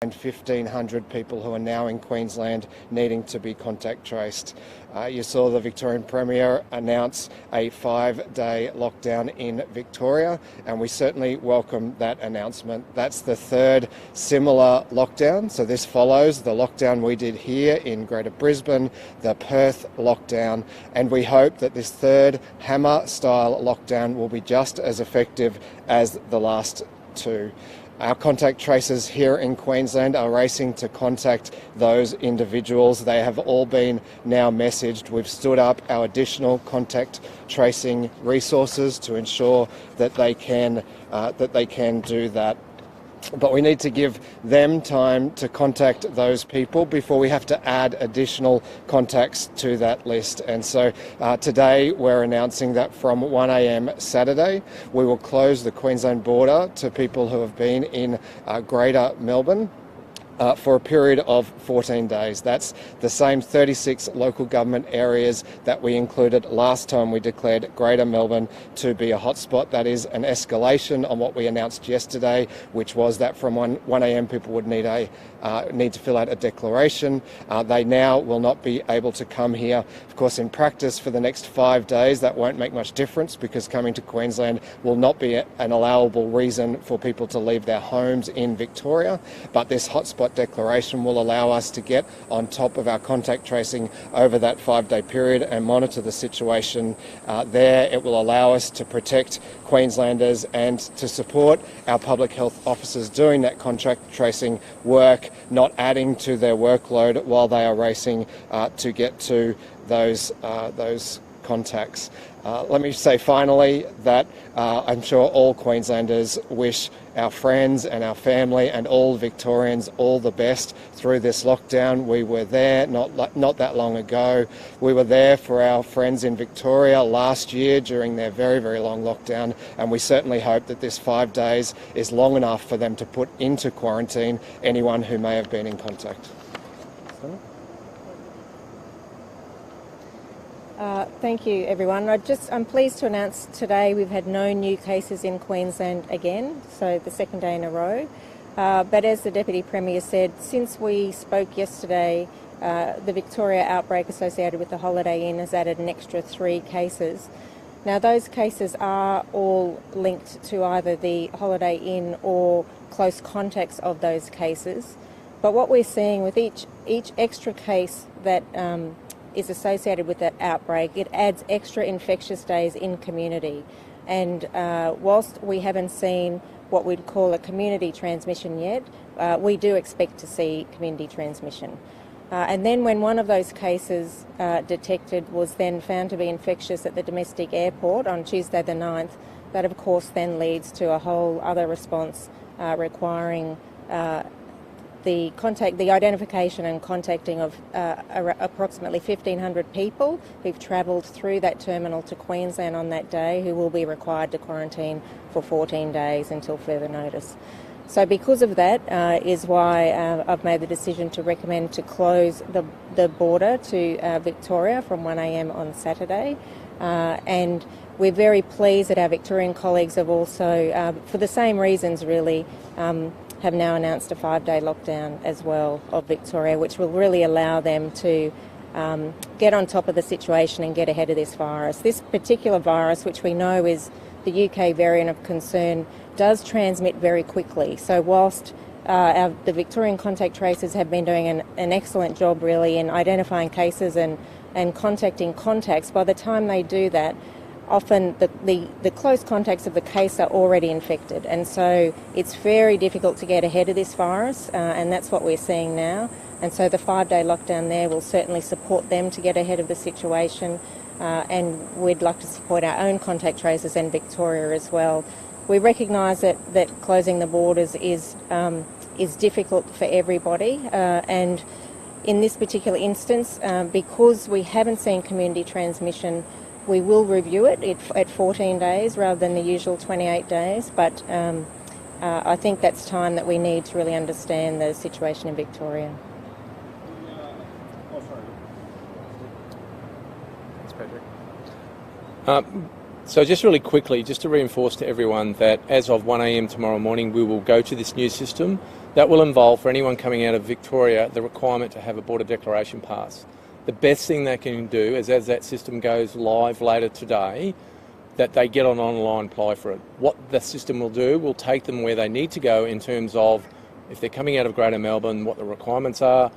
and 1,500 people who are now in Queensland needing to be contact traced. You saw the Victorian Premier announce a 5-day lockdown in Victoria, and we certainly welcome that announcement. That's the third similar lockdown, so this follows the lockdown we did here in Greater Brisbane, the Perth lockdown, and we hope that this third hammer-style lockdown will be just as effective as the last two. Our contact tracers here in Queensland are racing to contact those individuals. They have all been now messaged. We've stood up our additional contact tracing resources to ensure that they can do that. But we need to give them time to contact those people before we have to add additional contacts to that list. And so today we're announcing that from 1 a.m. Saturday, we will close the Queensland border to people who have been in Greater Melbourne for a period of 14 days. That's the same 36 local government areas that we included last time we declared Greater Melbourne to be a hotspot. That is an escalation on what we announced yesterday, which was that from 1 a.m. people would need to fill out a declaration. They now will not be able to come here. Of course, in practice for the next 5 days, that won't make much difference because coming to Queensland will not be an allowable reason for people to leave their homes in Victoria. But this hotspot declaration will allow us to get on top of our contact tracing over that 5-day period and monitor the situation there. It will allow us to protect Queenslanders and to support our public health officers doing that contact tracing work, not adding to their workload while they are racing to get to those contacts. Let me say finally that I'm sure all Queenslanders wish our friends and our family and all Victorians all the best through this lockdown. We were there not that long ago. We were there for our friends in Victoria last year during their very, very long lockdown, and we certainly hope that this 5 days is long enough for them to put into quarantine anyone who may have been in contact. Thank you, everyone. I'm pleased to announce today we've had no new cases in Queensland again, so the second day in a row. But as the Deputy Premier said, since we spoke yesterday, the Victoria outbreak associated with the Holiday Inn has added an extra 3 cases. Now, those cases are all linked to either the Holiday Inn or close contacts of those cases. But what we're seeing with each extra case that is associated with that outbreak, it adds extra infectious days in community. And whilst we haven't seen what we'd call a community transmission yet, we do expect to see community transmission. And then when one of those cases detected was then found to be infectious at the domestic airport on Tuesday the 9th, that of course then leads to a whole other response requiring the identification and contacting of approximately 1,500 people who've travelled through that terminal to Queensland on that day, who will be required to quarantine for 14 days until further notice. So because of that is why I've made the decision to recommend to close the border to Victoria from 1 a.m. on Saturday. And we're very pleased that our Victorian colleagues have also, for the same reasons really, have now announced a 5-day lockdown as well of Victoria, which will really allow them to get on top of the situation and get ahead of this virus. This particular virus, which we know is the UK variant of concern, does transmit very quickly. So whilst the Victorian contact tracers have been doing an excellent job really in identifying cases and contacting contacts, by the time they do that, often the close contacts of the case are already infected, and so it's very difficult to get ahead of this virus, and that's what we're seeing now. And so the 5-day lockdown there will certainly support them to get ahead of the situation, and we'd like to support our own contact tracers and Victoria as well. We recognise that closing the borders is difficult for everybody, and in this particular instance, because we haven't seen community transmission, we will review it at 14 days rather than the usual 28 days, but I think that's time that we need to really understand the situation in Victoria. So just really quickly, just to reinforce to everyone that as of 1 a.m. tomorrow morning, we will go to this new system. That will involve, for anyone coming out of Victoria, the requirement to have a border declaration pass. The best thing they can do is, as that system goes live later today, that they get online, apply for it. What the system will do will take them where they need to go in terms of, if they're coming out of Greater Melbourne, what the requirements are,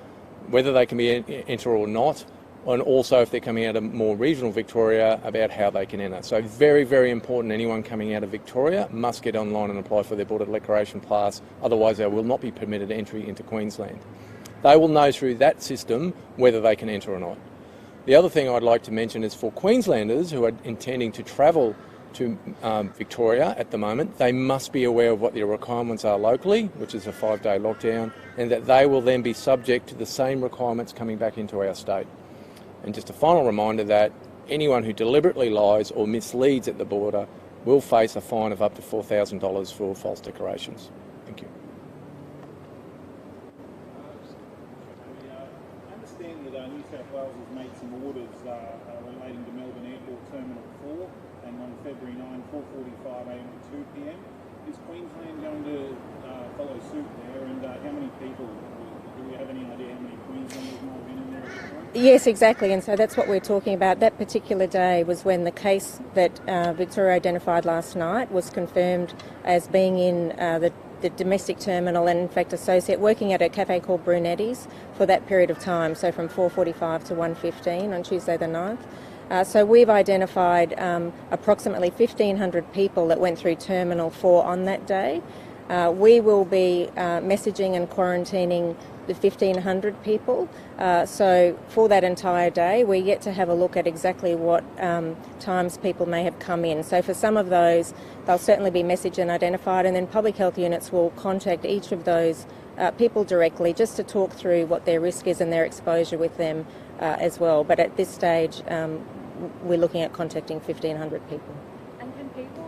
whether they can enter or not, and also if they're coming out of more regional Victoria, about how they can enter. So very, very important, anyone coming out of Victoria must get online and apply for their border declaration pass, otherwise they will not be permitted entry into Queensland. They will know through that system whether they can enter or not. The other thing I'd like to mention is for Queenslanders who are intending to travel to Victoria at the moment, they must be aware of what their requirements are locally, which is a 5-day lockdown, and that they will then be subject to the same requirements coming back into our state. And just a final reminder that anyone who deliberately lies or misleads at the border will face a fine of up to $4,000 for false declarations. Thank you. I understand that New South Wales has made some orders relating to Melbourne Airport Terminal 4, and on February 9, 4:45 a.m. to 2 p.m. Is Queensland going to follow suit there, and how many people, do we have any idea how many Queenslanders might have been in there at the time? Yes, exactly, and so that's what we're talking about. That particular day was when the case that Victoria identified last night was confirmed as being in the domestic terminal, and in fact working at a cafe called Brunetti's for that period of time, so from 4:45 to 1:15 on Tuesday the 9th. So we've identified approximately 1,500 people that went through Terminal 4 on that day. We will be messaging and quarantining the 1,500 people. So for that entire day, we're yet to have a look at exactly what times people may have come in. So for some of those, they'll certainly be messaged and identified, and then public health units will contact each of those people directly just to talk through what their risk is and their exposure with them as well. But at this stage, we're looking at contacting 1,500 people. And can people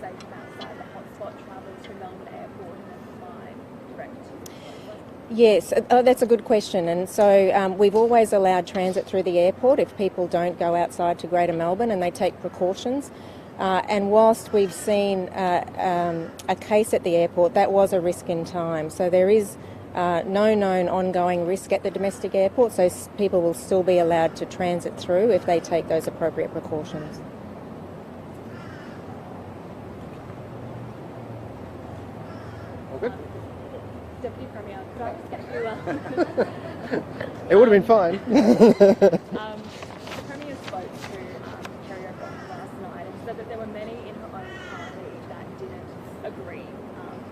say from outside the hotspot travel to Melbourne Airport and then fly direct to Queensland? Yes, that's a good question. And so we've always allowed transit through the airport if people don't go outside to Greater Melbourne and they take precautions. And whilst we've seen a case at the airport, that was a risk in time. So there is no known ongoing risk at the domestic airport, so people will still be allowed to transit through if they take those appropriate precautions. All good? Deputy Premier, could I just get you... It would have been fine. The Premier spoke to Premier of Queensland last night and said that there were many in her own party that didn't agree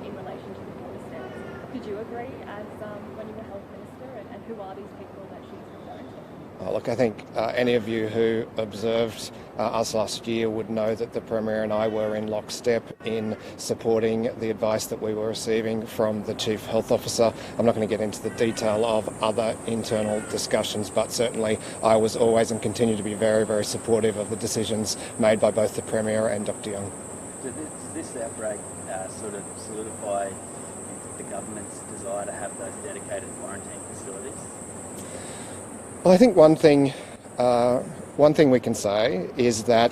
in relation to the border steps. Did you agree as when you were Health Minister, and who are these people that she's referring to? Look, I think any of you who observed us last year would know that the Premier and I were in lockstep in supporting the advice that we were receiving from the Chief Health Officer. I'm not going to get into the detail of other internal discussions, but certainly I was always and continue to be very, very supportive of the decisions made by both the Premier and Dr. Young. Does this outbreak sort of solidify the government's desire to have those dedicated quarantine facilities? Well, I think one thing we can say is that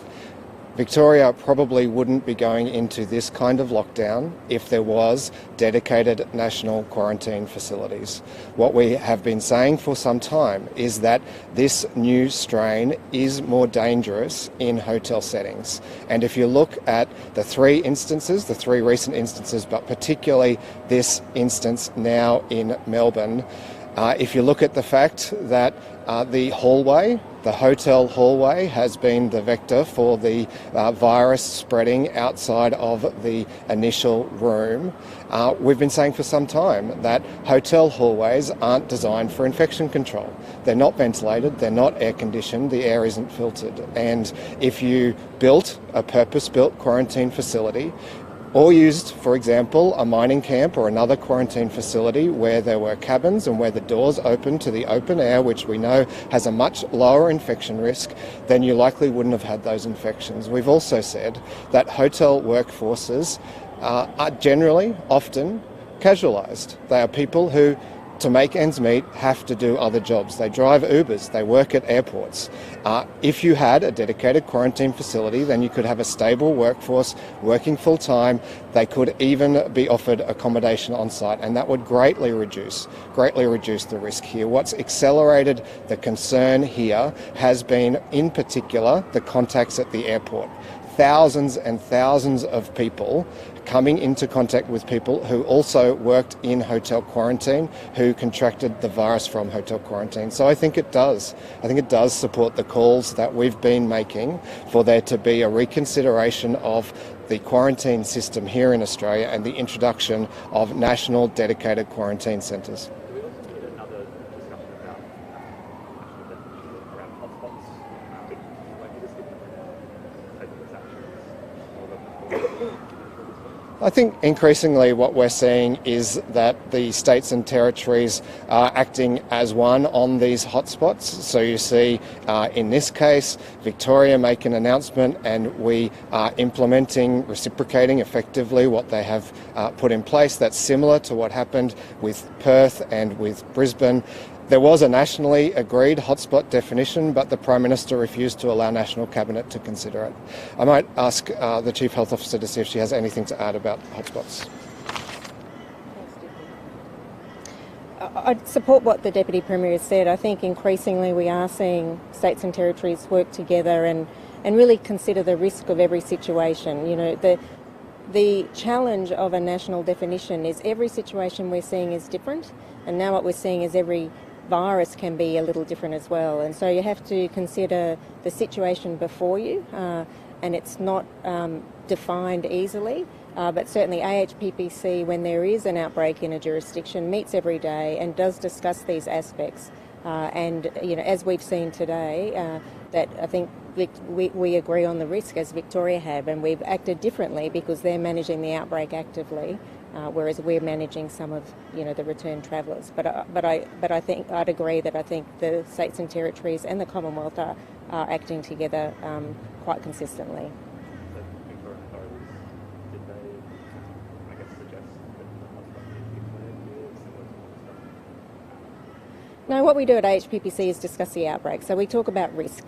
Victoria probably wouldn't be going into this kind of lockdown if there was dedicated national quarantine facilities. What we have been saying for some time is that this new strain is more dangerous in hotel settings. And if you look at the three recent instances, but particularly this instance now in Melbourne, if you look at the fact that the hotel hallway has been the vector for the virus spreading outside of the initial room, we've been saying for some time that hotel hallways aren't designed for infection control. They're not ventilated, they're not air conditioned, the air isn't filtered. And if you built a purpose-built quarantine facility, or used, for example, a mining camp or another quarantine facility where there were cabins and where the doors open to the open air, which we know has a much lower infection risk, then you likely wouldn't have had those infections. We've also said that hotel workforces are generally often casualised. They are people who to make ends meet, have to do other jobs. They drive Ubers, they work at airports. If you had a dedicated quarantine facility, then you could have a stable workforce working full time. They could even be offered accommodation on site, and that would greatly reduce the risk here. What's accelerated the concern here has been, in particular, the contacts at the airport. Thousands and thousands of people coming into contact with people who also worked in hotel quarantine, who contracted the virus from hotel quarantine. So I think it does support the calls that we've been making for there to be a reconsideration of the quarantine system here in Australia and the introduction of national dedicated quarantine centres. I think increasingly what we're seeing is that the states and territories are acting as one on these hotspots. So you see in this case, Victoria make an announcement and we are implementing, reciprocating effectively what they have put in place. That's similar to what happened with Perth and with Brisbane. There was a nationally agreed hotspot definition, but the Prime Minister refused to allow National Cabinet to consider it. I might ask the Chief Health Officer to see if she has anything to add about hotspots. I support what the Deputy Premier has said. I think increasingly we are seeing states and territories work together and really consider the risk of every situation. You know, the challenge of a national definition is every situation we're seeing is different, and now what we're seeing is every virus can be a little different as well, and so you have to consider the situation before you, and it's not defined easily, but certainly AHPPC, when there is an outbreak in a jurisdiction, meets every day and does discuss these aspects, and you know, as we've seen today, that I think we agree on the risk as Victoria have, and we've acted differently because they're managing the outbreak actively, whereas we're managing some of, you know, the return travellers. But I think I'd agree that I think the states and territories and the Commonwealth are acting together quite consistently. So Victorian authorities, did they, I guess, suggest that the hotspot be declared here, similar to what was done? No, what we do at AHPPC is discuss the outbreak. So we talk about risk.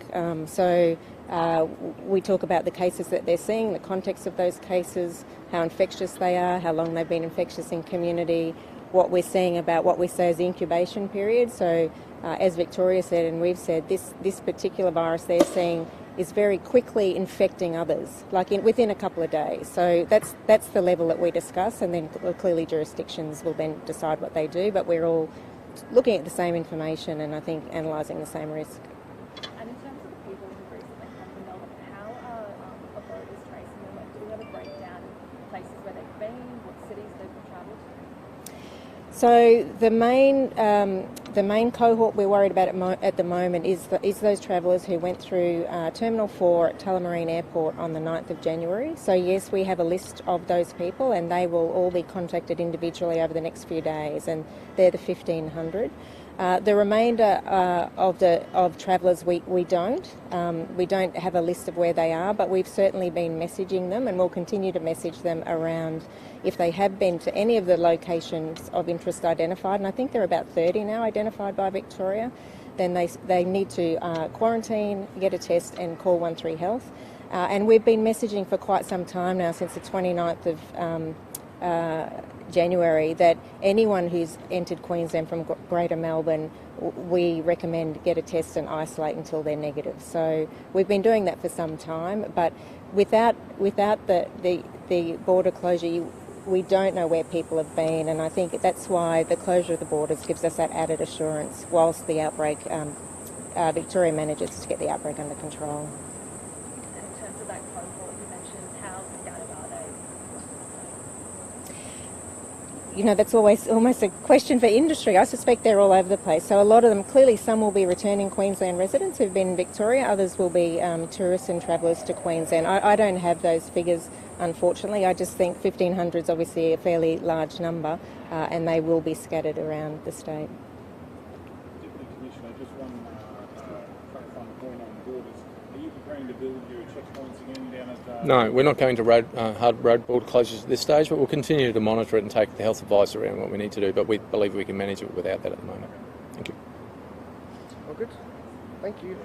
We talk about the cases that they're seeing, the context of those cases, how infectious they are, how long they've been infectious in community, what we're seeing about what we say is the incubation period. So as Victoria said and we've said, this particular virus they're seeing is very quickly infecting others, like within a couple of days. So that's the level that we discuss, and then clearly jurisdictions will then decide what they do, but we're all looking at the same information and I think analysing the same risk. And in terms of the people who've recently come to Melbourne, how are authorities tracing them? Like, do we have a breakdown of places where they've been, what cities they've travelled to? So the main cohort we're worried about at the moment is those travellers who went through Terminal 4 at Tullamarine Airport on the 9th of January. So yes, we have a list of those people and they will all be contacted individually over the next few days, and they're the 1,500. The remainder of travellers we don't have a list of where they are, but we've certainly been messaging them and we'll continue to message them around if they have been to any of the locations of interest identified, and I think there are about 30 now identified by Victoria, then they need to quarantine, get a test and call 13 Health. And we've been messaging for quite some time now, since the 29th of January, that anyone who's entered Queensland from Greater Melbourne, we recommend get a test and isolate until they're negative. So we've been doing that for some time, but without the border closure, we don't know where people have been, and I think that's why the closure of the borders gives us that added assurance whilst the outbreak, Victoria manages to get the outbreak under control. And in terms of that cohort you mentioned, how scattered are they? You know, that's always almost a question for industry. I suspect they're all over the place. So a lot of them, clearly some will be returning Queensland residents who've been in Victoria, others will be tourists and travellers to Queensland. I don't have those figures, unfortunately. I just think 1,500 is obviously a fairly large number, and they will be scattered around the state. Deputy Commissioner, just one clarifying point on borders. Are Are you preparing to build your checkpoints again down at... No, we're not going to hard road border closures at this stage, but we'll continue to monitor it and take the health advice around what we need to do, but we believe we can manage it without that at the moment. Thank you. All good. Thank you.